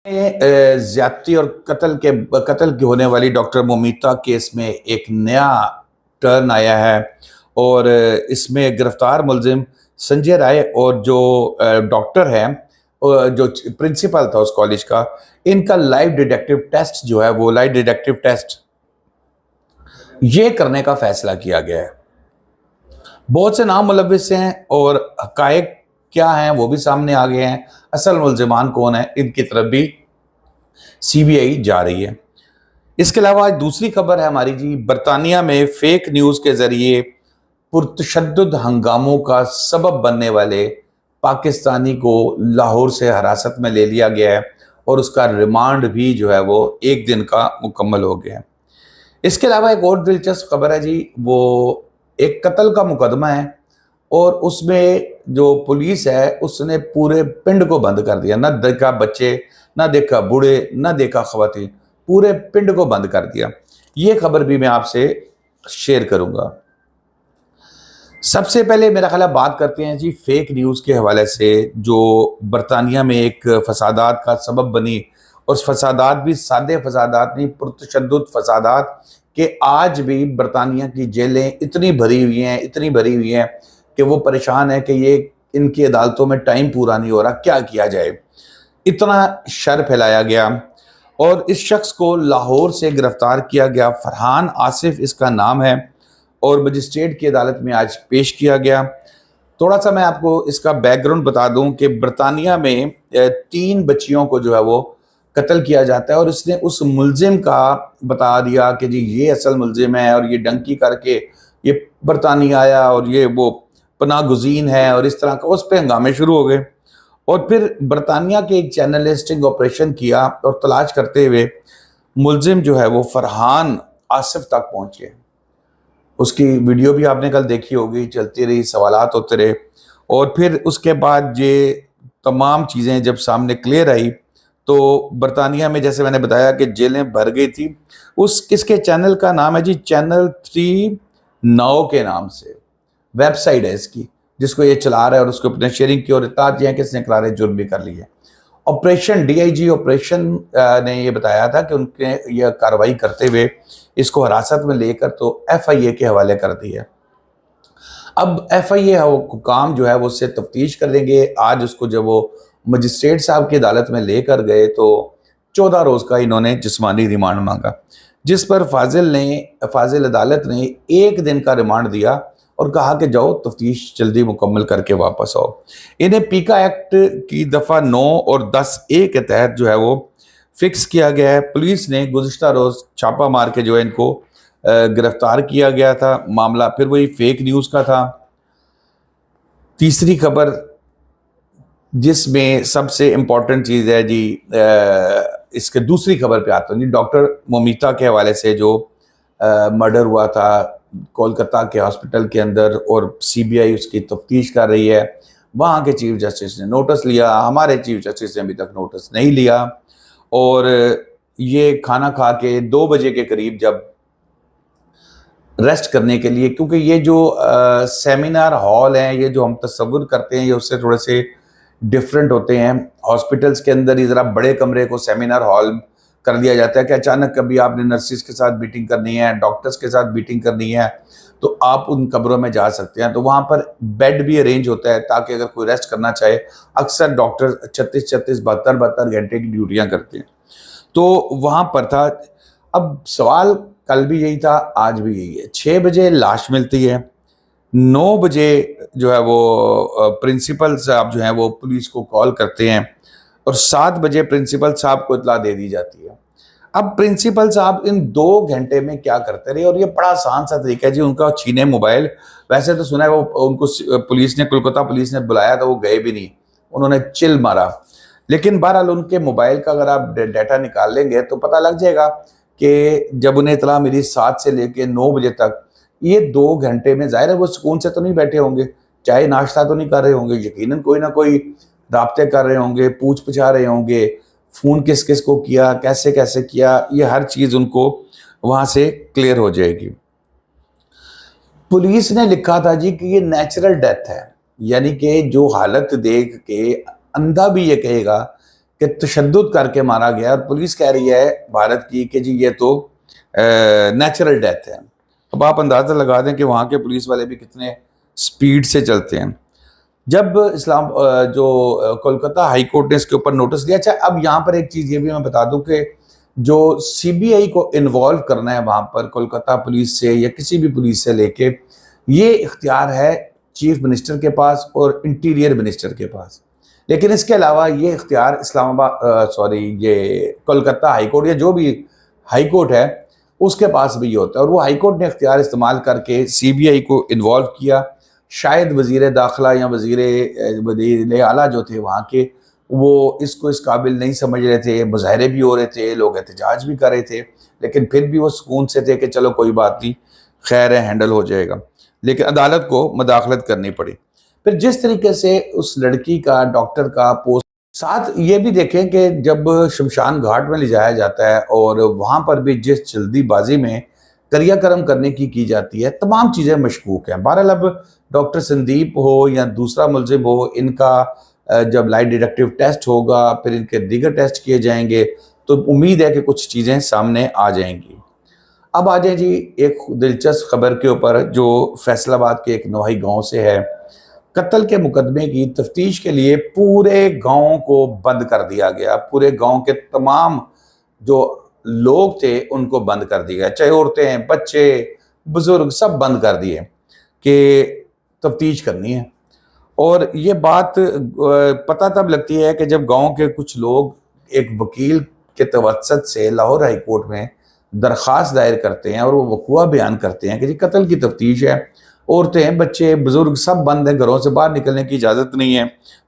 ज्यादती और कत्ल की होने वाली डॉक्टर मोमिता केस में एक नया टर्न आया है और इसमें गिरफ्तार मुलजिम संजय राय और जो डॉक्टर है जो प्रिंसिपल था उस कॉलेज का, इनका लाइव डिटेक्टिव टेस्ट जो है वो लाइव डिटेक्टिव टेस्ट ये करने का फैसला किया गया है। बहुत से नाम मुलविस हैं और हकायक क्या हैं वो भी सामने आ गए हैं। असल मुलजिमान कौन है इनकी तरफ भी सीबीआई जा रही है। इसके अलावा आज दूसरी खबर है हमारी जी, बरतानिया में फेक न्यूज के जरिए पुरतशद्दुद हंगामों का सबब बनने वाले पाकिस्तानी को लाहौर से हिरासत में ले लिया गया है और उसका रिमांड भी जो है वो एक दिन का मुकम्मल हो गया है। इसके अलावा एक और दिलचस्प खबर है जी, वो एक कत्ल का मुकदमा है और उसमें जो पुलिस है उसने पूरे पिंड को बंद कर दिया। ना देखा बच्चे, ना देखा बूढ़े, ना देखा खवातीन, पूरे पिंड को बंद कर दिया। ये खबर भी मैं आपसे शेयर करूंगा। सबसे पहले मेरा ख्याल बात करते हैं जी फेक न्यूज़ के हवाले से, जो बरतानिया में एक फसादात का सबब बनी और फसादात भी सादे फसादात नहीं, पुरतशद्दुद फसादात के आज भी बरतानिया की जेलें इतनी भरी हुई हैं कि वो परेशान है कि ये इनकी अदालतों में टाइम पूरा नहीं हो रहा, क्या किया जाए। इतना शर फैलाया गया और इस शख्स को लाहौर से गिरफ्तार किया गया। फरहान आसिफ इसका नाम है और मजिस्ट्रेट की अदालत में आज पेश किया गया। थोड़ा सा मैं आपको इसका बैकग्राउंड बता दूं कि बरतानिया में 3 बच्चियों को जो है वो कत्ल किया जाता है और इसने उस मुलजिम का बता दिया कि जी ये असल मुलजिम है और ये डंकी करके ये बरतानिया आया और ये वो पनाह गुज़ीन है और इस तरह का उस पर हंगामे शुरू हो गए। और फिर बरतानिया के एक चैनल ने स्टिंग ऑपरेशन किया और तलाश करते हुए मुलजिम जो है वो फरहान आसिफ तक पहुंचे। उसकी वीडियो भी आपने कल देखी होगी, चलती रही, सवालात होते रहे और फिर उसके बाद ये तमाम चीज़ें जब सामने क्लियर आई तो बरतानिया में जैसे मैंने बताया कि जेलें भर गई थी। उस किसके चैनल का नाम है जी, चैनल 3 नाउ के नाम से वेबसाइट है इसकी, जिसको ये चला रहा है और उसको अपने शेयरिंग की और इत्तलात है कि इसने करारे जुर्म भी कर लिए। ऑपरेशन डीआईजी ऑपरेशन ने ये बताया था कि उनके यह कार्रवाई करते हुए इसको हिरासत में लेकर तो एफआईए के हवाले कर दिया। अब एफआईए हुकाम जो है वो उससे तफ्तीश करेंगे। आज उसको जब वो मजिस्ट्रेट साहब की अदालत में लेकर गए तो 14 रोज़ का इन्होंने जिस्मानी रिमांड मांगा, जिस पर फाजिल अदालत ने 1 दिन का रिमांड दिया और कहा कि जाओ तफ्तीश जल्दी मुकम्मल करके वापस आओ। इन्हें पीका एक्ट की दफ़ा 9 और 10A के तहत जो है वो फिक्स किया गया है। पुलिस ने गुज़िश्ता रोज़ छापा मार के जो है इनको गिरफ्तार किया गया था। मामला फिर वही फेक न्यूज़ का था। तीसरी खबर जिसमें सबसे इम्पॉर्टेंट चीज़ है जी, इसके दूसरी खबर पे आता हूँ जी, डॉक्टर मोमिता के हवाले से जो मर्डर हुआ था कोलकाता के हॉस्पिटल के अंदर और सीबीआई उसकी तफ्तीश कर रही है। वहाँ के चीफ जस्टिस ने नोटिस लिया, हमारे चीफ जस्टिस ने अभी तक नोटिस नहीं लिया और ये खाना खा के 2 बजे के करीब जब रेस्ट करने के लिए, क्योंकि ये जो सेमिनार हॉल हैं ये जो हम तस्वुर करते हैं ये उससे थोड़े से डिफरेंट होते हैं। हॉस्पिटल्स के अंदर ही ज़रा बड़े कमरे को सेमिनार हॉल कर दिया जाता है कि अचानक कभी आपने नर्सिस के साथ मीटिंग करनी है, डॉक्टर्स के साथ मीटिंग करनी है तो आप उन कमरों में जा सकते हैं। तो वहाँ पर बेड भी अरेंज होता है ताकि अगर कोई रेस्ट करना चाहे। अक्सर डॉक्टर 36, 72 घंटे की ड्यूटियाँ करते हैं, तो वहाँ पर था। अब सवाल कल भी यही था, आज भी यही है। 6 बजे लाश मिलती है, 9 बजे जो है वो प्रिंसिपल साहब जो हैं वो पुलिस को कॉल करते हैं और 7 बजे प्रिंसिपल साहब को इत्तला दे दी जाती है। अब प्रिंसिपल साहब इन 2 घंटे में क्या करते रहे, और ये बड़ा आसान सा तरीका है जी, उनका छीने मोबाइल। वैसे तो सुना है वो उनको पुलिस ने, कोलकाता पुलिस ने बुलाया था, वो गए भी नहीं, उन्होंने चिल मारा। लेकिन बहरहाल उनके मोबाइल का अगर आप डाटा निकाल लेंगे तो पता लग जाएगा कि जब उन्हें इत्तला मिली 7 से लेके 9 बजे तक, ये 2 घंटे में ज़ाहिर है वो सुकून से तो नहीं बैठे होंगे, चाहे नाश्ता तो नहीं कर रहे होंगे, यकीनन कोई ना कोई राब्ते कर रहे होंगे, पूछ पुछा रहे होंगे, फ़ोन किस किस को किया, कैसे कैसे किया, ये हर चीज़ उनको वहाँ से क्लियर हो जाएगी। पुलिस ने लिखा था जी कि ये नेचुरल डेथ है, यानी कि जो हालत देख के अंधा भी ये कहेगा کہ تشدد کر کے مارا گیا، اور پولیس کہہ رہی ہے بھارت کی کہ جی یہ تو نیچرل ڈیتھ ہے۔ اب آپ اندازہ لگا دیں کہ وہاں کے پولیس والے بھی کتنے سپیڈ سے چلتے ہیں۔ جب جو کولکتہ ہائی کورٹ نے اس کے اوپر نوٹس دیا۔ اچھا، اب یہاں پر ایک چیز یہ بھی میں بتا دوں کہ جو سی بی آئی کو انوالو کرنا ہے وہاں پر کولکتہ پولیس سے یا کسی بھی پولیس سے لے کے، یہ اختیار ہے چیف منسٹر کے پاس اور انٹیریئر منسٹر کے پاس، لیکن اس کے علاوہ یہ اختیار یہ کولکتہ ہائی کورٹ یا جو بھی ہائی کورٹ ہے اس کے پاس بھی یہ ہوتا ہے، اور وہ ہائی کورٹ نے اختیار استعمال کر کے سی بی آئی کو انوالو کیا۔ شاید وزیر داخلہ یا وزیر اعلیٰ جو تھے وہاں کے، وہ اس کو اس قابل نہیں سمجھ رہے تھے، مظاہرے بھی ہو رہے تھے، لوگ احتجاج بھی کر رہے تھے، لیکن پھر بھی وہ سکون سے تھے کہ چلو کوئی بات نہیں، خیر ہے، ہینڈل ہو جائے گا، لیکن عدالت کو مداخلت کرنی پڑی۔ پھر جس طریقے سے اس لڑکی کا، ڈاکٹر کا پوسٹ، ساتھ یہ بھی دیکھیں کہ جب شمشان گھاٹ میں لے جایا جاتا ہے اور وہاں پر بھی جس جلدی بازی میں کریا کرم کرنے کی جاتی ہے، تمام چیزیں مشکوک ہیں۔ بہرحال اب ڈاکٹر سندیپ ہو یا دوسرا ملزم ہو، ان کا جب لائٹ ڈیٹیکٹیو ٹیسٹ ہوگا، پھر ان کے دیگر ٹیسٹ کیے جائیں گے، تو امید ہے کہ کچھ چیزیں سامنے آ جائیں گی۔ اب آ جائیں جی ایک دلچسپ خبر کے اوپر جو فیصل آباد کے ایک نواحی گاؤں سے ہے۔ قتل کے مقدمے کی تفتیش کے لیے پورے گاؤں کو بند کر دیا گیا، پورے گاؤں کے تمام جو لوگ تھے ان کو بند کر دیا گیا، چاہے عورتیں، بچے، بزرگ، سب بند کر دیے کہ تفتیش کرنی ہے۔ اور یہ بات پتہ تب لگتی ہے کہ جب گاؤں کے کچھ لوگ ایک وکیل کے توسط سے لاہور ہائی کورٹ میں درخواست دائر کرتے ہیں اور وہ وقوع بیان کرتے ہیں کہ جی قتل کی تفتیش ہے، عورتیں، بچے، بزرگ سب بند ہیں، گھروں سے باہر نکلنے کی اجازت نہیں ہے،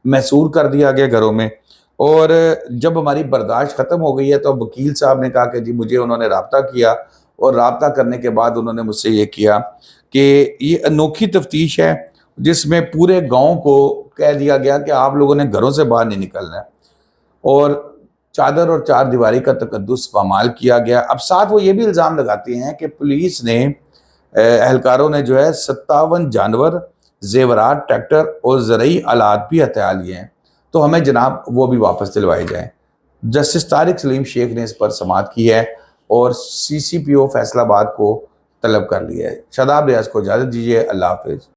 محصور کر دیا گیا گھروں میں۔ اور جب ہماری برداشت ختم ہو گئی ہے تو وکیل صاحب نے کہا کہ جی مجھے انہوں نے رابطہ کیا، اور رابطہ کرنے کے بعد انہوں نے مجھ سے یہ کیا کہ یہ انوکھی تفتیش ہے جس میں پورے گاؤں کو کہہ دیا گیا کہ آپ لوگوں نے گھروں سے باہر نہیں نکلنا ہے، اور چادر اور چار دیواری کا تقدس پامال کیا گیا۔ اب ساتھ وہ یہ بھی الزام لگاتے ہیں کہ پولیس نے، اہلکاروں نے جو ہے 57 جانور، زیورات، ٹریکٹر اور زرعی آلات بھی ہتھیا لیے ہیں، تو ہمیں جناب وہ بھی واپس دلوائے جائیں۔ جسٹس طارق سلیم شیخ نے اس پر سماعت کی ہے اور سی سی پی او فیصل آباد کو طلب کر لیا ہے۔ شاداب ریاض کو اجازت دیجیے، اللہ حافظ۔